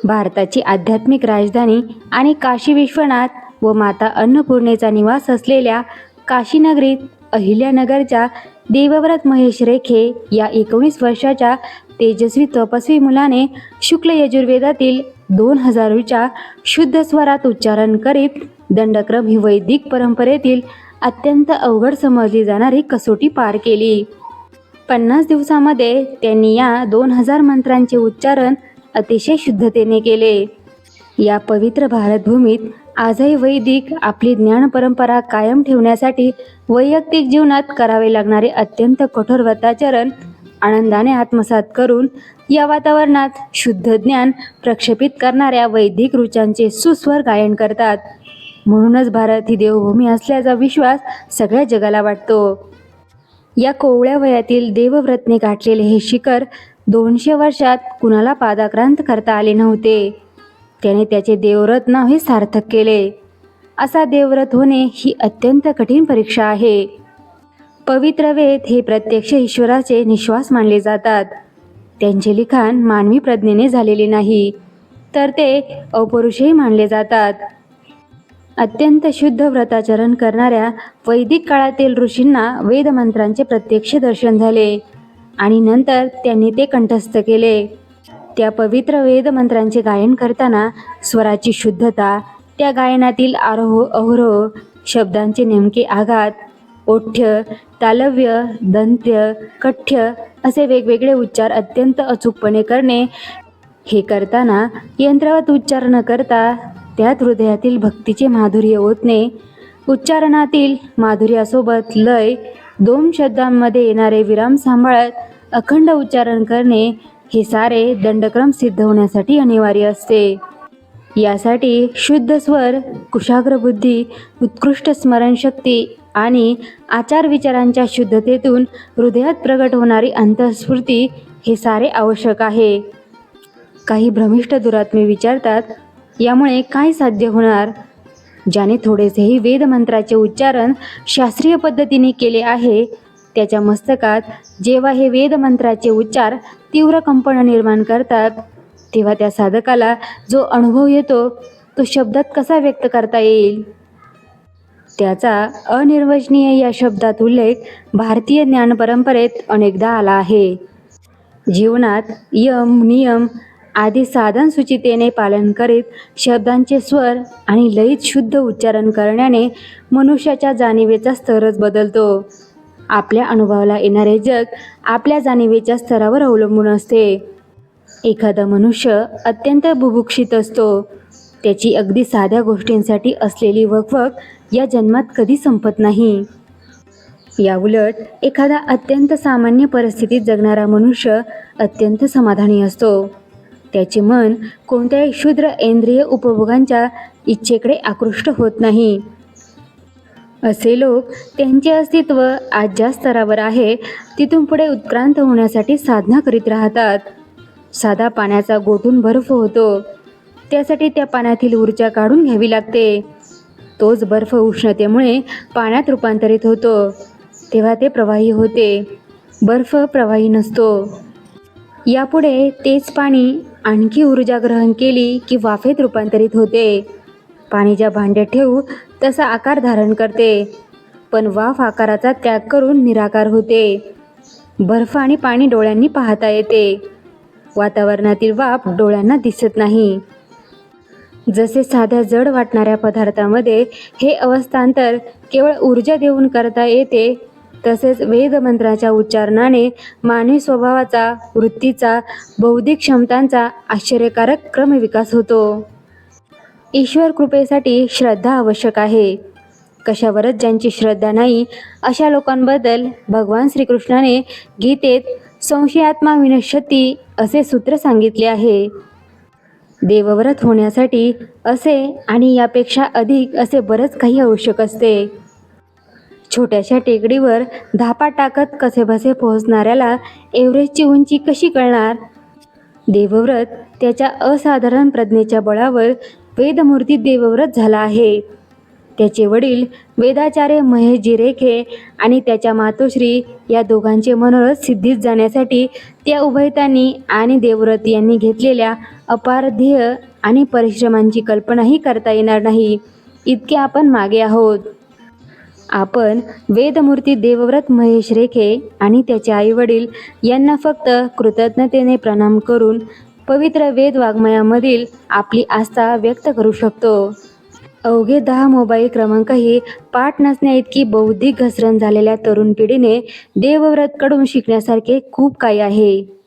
भारताची आध्यात्मिक राजधानी आणि काशी विश्वनाथ व माता अन्नपूर्णेचा निवास असलेल्या काशीनगरीत अहिल्यानगरच्या देवव्रत महेश रेखे या 19 वर्षाच्या तेजस्वी तपस्वी मुलाने शुक्ल यजुर्वेदातील 2000च्या शुद्ध स्वरात उच्चारण करीत दंडक्रम ही वैदिक परंपरेतील अत्यंत अवघड समजली जाणारी कसोटी पार केली. 50 दिवसामध्ये त्यांनी या 2000 मंत्रांचे उच्चारण अतिशय शुद्धतेने केले. या पवित्र भारतभूमीत आजही वैदिक आपली ज्ञान परंपरा कायम ठेवण्यासाठी वैयक्तिक जीवनात करावे लागणारे अत्यंत कठोर व्रताचरण आनंदाने आत्मसात करून या वातावरणात शुद्ध ज्ञान प्रक्षेपित करणाऱ्या वैदिक ऋचांचे सुस्वर गायन करतात. म्हणूनच भारत ही देवभूमी असल्याचा विश्वास सगळ्या जगाला वाटतो. या कोवळ्या वयातील देवव्रतने गाठलेले हे शिखर 200 वर्षात कुणाला पादाक्रांत करता आले नव्हते. त्याने त्याचे देवव्रत नाव हे सार्थक केले. असा देवव्रत होणे ही अत्यंत कठीण परीक्षा आहे. पवित्र वेद हे प्रत्यक्ष ईश्वराचे निश्वास मानले जातात. त्यांचे लिखाण मानवी प्रज्ञेने झालेले नाही, तर ते अपौरुषेय मानले जातात. अत्यंत शुद्ध व्रताचरण करणाऱ्या वैदिक काळातील ऋषींना वेदमंत्रांचे प्रत्यक्ष दर्शन झाले आणि नंतर त्यांनी ते कंठस्थ केले. त्या पवित्र वेदमंत्रांचे गायन करताना स्वराची शुद्धता, त्या गायनातील आरोह अवरोह, शब्दांचे नेमके आघात, ओठ्य, तालव्य, दंत्य, कठ्य असे वेगवेगळे उच्चार अत्यंत अचूकपणे करणे. हे करताना यंत्रवत उच्चार न करता त्यात हृदयातील भक्तीचे माधुर्य ओतणे, उच्चारणातील माधुर्यासोबत लय, 2 शब्दांमध्ये येणारे विराम सांभाळत अखंड उच्चारण करणे, हे सारे दंडक्रम सिद्ध होण्यासाठी अनिवार्य असते. यासाठी शुद्ध स्वर, कुशाग्र बुद्धी, उत्कृष्ट स्मरणशक्ती आणि आचार विचारांच्या शुद्धतेतून हृदयात प्रगट होणारी अंतःस्फूर्ती हे सारे आवश्यक आहे. काही भ्रमिष्ठ दुरात्मे विचारतात, यामुळे काय साध्य होणार? ज्याने थोडेसेही वेदमंत्राचे उच्चारण शास्त्रीय पद्धतीने केले आहे, त्याच्या मस्तकात जेव्हा हे वेदमंत्राचे उच्चार तीव्र कंपन निर्माण करतात, तेव्हा त्या साधकाला जो अनुभव येतो तो शब्दात कसा व्यक्त करता येईल? त्याचा अनिर्वचनीय या शब्दात उल्लेख भारतीय ज्ञान परंपरेत अनेकदा आला आहे. जीवनात यम, नियम आदी साधन सुचितेने पालन करीत शब्दांचे स्वर आणि लयीत शुद्ध उच्चारण करण्याने मनुष्याच्या जाणीवेचा स्तरच बदलतो. आपल्या अनुभवाला येणारे जग आपल्या जाणीवेच्या स्तरावर अवलंबून असते. एखादा मनुष्य अत्यंत बुभुक्षित असतो. त्याची अगदी साध्या गोष्टींसाठी असलेली वकवक या जन्मात कधी संपत नाही. याउलट एखादा अत्यंत सामान्य परिस्थितीत जगणारा मनुष्य अत्यंत समाधानी असतो. त्याचे मन कोणत्याही क्षुद्र इंद्रिय उपभोगांच्या इच्छेकडे आकृष्ट होत नाही. असे लोक त्यांचे अस्तित्व आज ज्या स्तरावर आहे तिथून पुढे उत्क्रांत होण्यासाठी साधना करीत राहतात. साधा पाण्याचा गोठून बर्फ होतो, त्यासाठी त्या पाण्यातील ऊर्जा काढून घ्यावी लागते. तोच बर्फ उष्णतेमुळे पाण्यात रूपांतरित होतो, तेव्हा ते प्रवाही होते. बर्फ प्रवाही नसतो. यापुढे तेच पाणी आणखी ऊर्जा ग्रहण केली की वाफेत रूपांतरित होते. पाणी ज्या भांड्यात ठेवू तसा आकार धारण करते, पण वाफ आकाराचा त्याग करून निराकार होते. बर्फ आणि पाणी डोळ्यांनी पाहता येते, वातावरणातील वाफ डोळ्यांना दिसत नाही. जसे साध्या जड वाटणाऱ्या पदार्थामध्ये हे अवस्थांतर केवळ ऊर्जा देऊन करता येते, तसेच वेदमंत्राच्या उच्चारणाने मानवी स्वभावाचा, वृत्तीचा, बौद्धिक क्षमतांचा आश्चर्यकारक क्रमविकास होतो. ईश्वर कृपेसाठी श्रद्धा आवश्यक आहे. कशावरच ज्यांची श्रद्धा नाही अशा लोकांबद्दल भगवान श्रीकृष्णाने गीतेत संशयात्मा विनश्यती असे सूत्र सांगितले आहे. देवव्रत होण्यासाठी असे आणि यापेक्षा अधिक असे बरेच काही आवश्यक असते. छोट्याशा टेकडीवर धापा टाकत कसेबसे पोहोचणाऱ्याला एव्हरेस्टची उंची कशी कळणार? देवव्रत त्याच्या असाधारण प्रज्ञेच्या बळावर वेदमूर्तीत देवव्रत झाला आहे. त्याचे वडील वेदाचार्य महेशजी रेखे आणि त्याच्या मातोश्री या दोघांचे मनोरथ सिद्धीस जाण्यासाठी त्या उभयतांनी आणि देवव्रत यांनी घेतलेल्या अपार ध्येय आणि परिश्रमांची कल्पनाही करता येणार नाही, इतके आपण मागे आहोत. आपण वेदमूर्ती देवव्रत महेश रेखे आणि त्याचे आईवडील यांना फक्त कृतज्ञतेने प्रणाम करून पवित्र वेद वाङ्मयामधील आपली आस्था व्यक्त करू शकतो. अवघे 10 मोबाईल क्रमांकही पाठ नसण्याइतकी बौद्धिक घसरण झालेल्या तरुण पिढीने देवव्रतकडून शिकण्यासारखे खूप काही आहे.